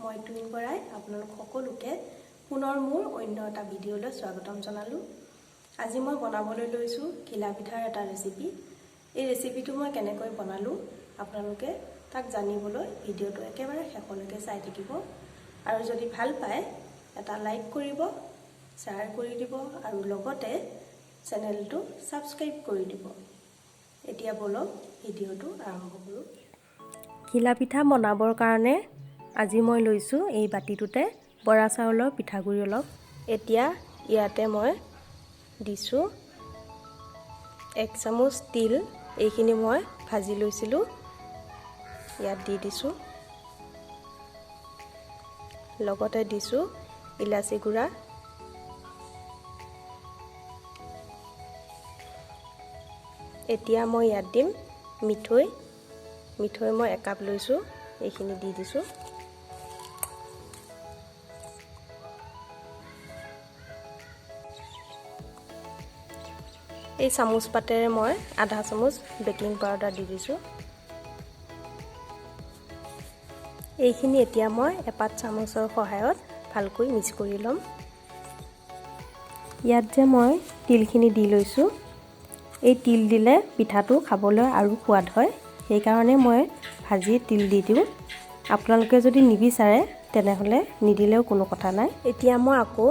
মই টুইন বৰাই আপোনালোক সকলোকে পুনৰ মোৰ অন্য এটা ভিডিঅ'লৈ স্বাগতম জনালোঁ। আজি মই বনাবলৈ লৈছোঁ ঘিলা পিঠাৰ এটা ৰেচিপি। এই ৰেচিপিটো মই কেনেকৈ বনালোঁ আপোনালোকে তাক জানিবলৈ ভিডিঅ'টো একেবাৰে শেষলৈকে চাই থাকিব। আৰু যদি ভাল পায় এটা লাইক কৰিব, শ্বেয়াৰ কৰি দিব আৰু লগতে চেনেলটো ছাবস্ক্ৰাইব কৰি দিব। এতিয়া বলক ভিডিঅ'টো আৰম্ভ কৰোঁ। ঘিলা পিঠা বনাবৰ কাৰণে আজি মই লৈছোঁ এই বাতিটোতে বৰা চাউলৰ পিঠাগুড়ি অলপ। এতিয়া ইয়াতে মই দিছোঁ 1 চামুচ তিল। এইখিনি মই ভাজি লৈছিলোঁ, ইয়াত দি দিছোঁ। লগতে দিছোঁ ইলাচি গুড়া, এতিয়া মই ইয়াত দিম মিঠৈ। মিঠৈ মই 1 কাপ লৈছোঁ, এইখিনি দি দিছোঁ। এই চামুচ পাতেৰে মই আধা চামুচ বেকিং পাউডাৰ দি দিছোঁ। এইখিনি এতিয়া মই এপাত চামুচৰ সহায়ত ভালকৈ মিক্স কৰি ল'ম। ইয়াত যে মই তিলখিনি দি লৈছোঁ, এই তিল দিলে পিঠাটো খাবলৈ আৰু সোৱাদ হয়, সেইকাৰণে মই ভাজি তিল দি দিওঁ। আপোনালোকে যদি নিবিচাৰে তেনেহ'লে নিদিলেও কোনো কথা নাই। এতিয়া মই আকৌ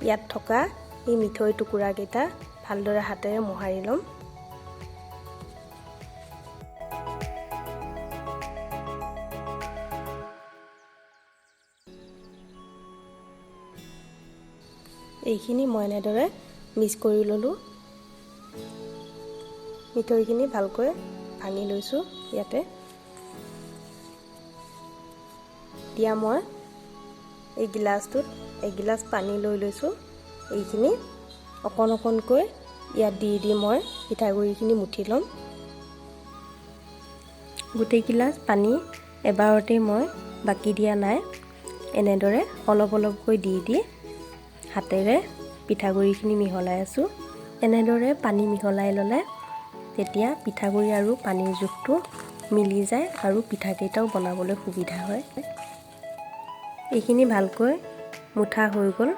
ইয়াত থকা এই মিঠৈ টুকুৰাকেইটা ভালদৰে হাতেৰে মোহাৰি ল'ম। এইখিনি মই এনেদৰে মিক্স কৰি ল'লোঁ। মিঠৈখিনি ভালকৈ ভাঙি লৈছোঁ ইয়াতে। এতিয়া মই এই গিলাচটোত 1 গিলাচ পানী লৈ লৈছোঁ। এইখিনি অকণ অকণকৈ ইয়াত দি মই পিঠাগুড়িখিনি মুঠি ল'ম। গোটেই গিলাচ পানী এবাৰতেই মই বাকি দিয়া নাই, এনেদৰে অলপ অলপকৈ দি হাতেৰে পিঠাগুড়িখিনি মিহলাই আছোঁ। এনেদৰে পানী মিহলাই ল'লে তেতিয়া পিঠাগুড়ি আৰু পানীৰ জোখটো মিলি যায় আৰু পিঠাকেইটাও বনাবলৈ সুবিধা হয়। এইখিনি ভালকৈ মুঠা হৈ গ'ল।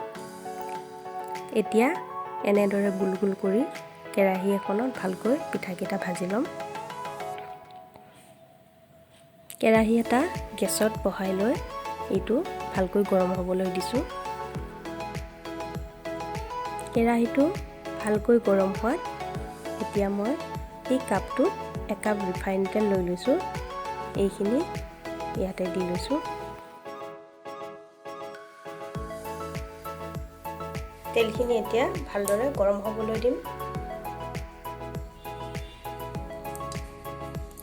এতিয়া এনেদৰে গোল গোল কৰি কেৰাহী এখনত ভালকৈ পিঠাকেইটা ভাজি ল'ম। কেৰাহী এটা গেছত বহাই লৈ এইটো ভালকৈ গৰম হ'বলৈ দিছোঁ। কেৰাহীটো ভালকৈ গৰম হোৱাত এতিয়া মই এই কাপটোত 1 কাপ ৰিফাইন তেল লৈ লৈছোঁ। এইখিনি ইয়াতে দি লৈছোঁ। তেলখিনি এতিয়া ভালদৰে গৰম হ'বলৈ দিম।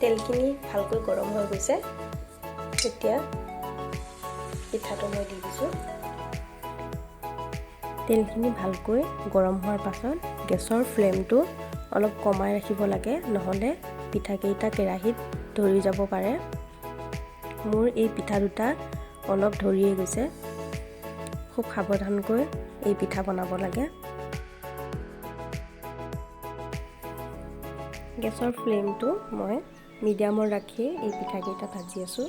তেলখিনি ভালকৈ গৰম হৈ গৈছে। এতিয়া পিঠাটো মই দি দিছোঁ। তেলখিনি ভালকৈ গৰম হোৱাৰ পাছত গেছৰ ফ্লেমটো অলপ কমাই ৰাখিব লাগে, নহ'লে পিঠাকেইটা কেৰাহীত ধৰি যাব পাৰে। মোৰ এই পিঠা দুটা অলপ ধৰিয়ে গৈছে। খুব সাৱধানকৈ এই পিঠা বনাব লাগে। গেছৰ ফ্লেমটো মই মিডিয়ামত ৰাখি এই পিঠাকেইটা ভাজি আছোঁ।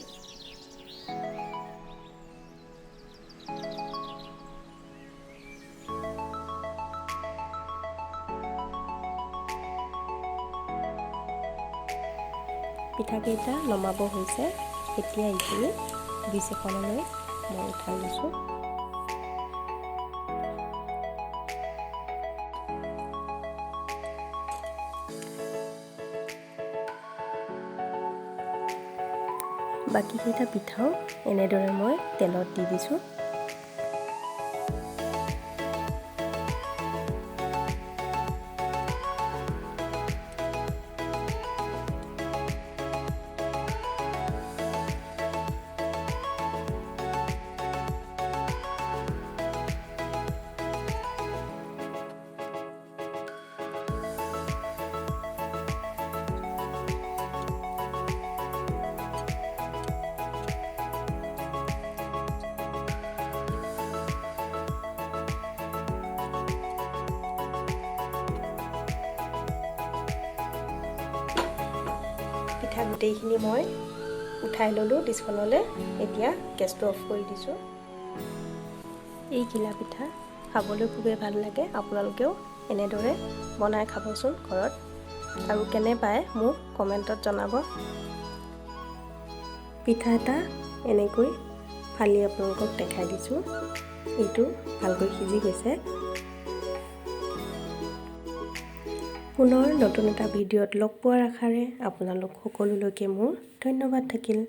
পিঠাকেইটা নমাব হৈছে। এতিয়া এইখিনি 20 ছেকেণ্ডলৈ মই উঠাই লৈছোঁ। বাকীকেইটা পিঠাও এনেদৰে মই তেলত দি দিছোঁ। পিঠা গোটেইখিনি মই উঠাই ল'লোঁ ডিছখনলৈ। এতিয়া গেছটো অফ কৰি দিছোঁ। এই ঘিলা পিঠা খাবলৈ খুবেই ভাল লাগে। আপোনালোকেও এনেদৰে বনাই খাবচোন ঘৰত, আৰু কেনে পায় মোক কমেণ্টত জনাব। পিঠা এটা এনেকৈ ফালি আপোনালোকক দেখাই দিছোঁ। এইটো ভালকৈ সিজি গৈছে। পুনৰ নতুন এটা ভিডিঅ'ত লগ পোৱাৰ আশাৰে আপোনালোক সকলোলৈকে মোৰ ধন্যবাদ থাকিল।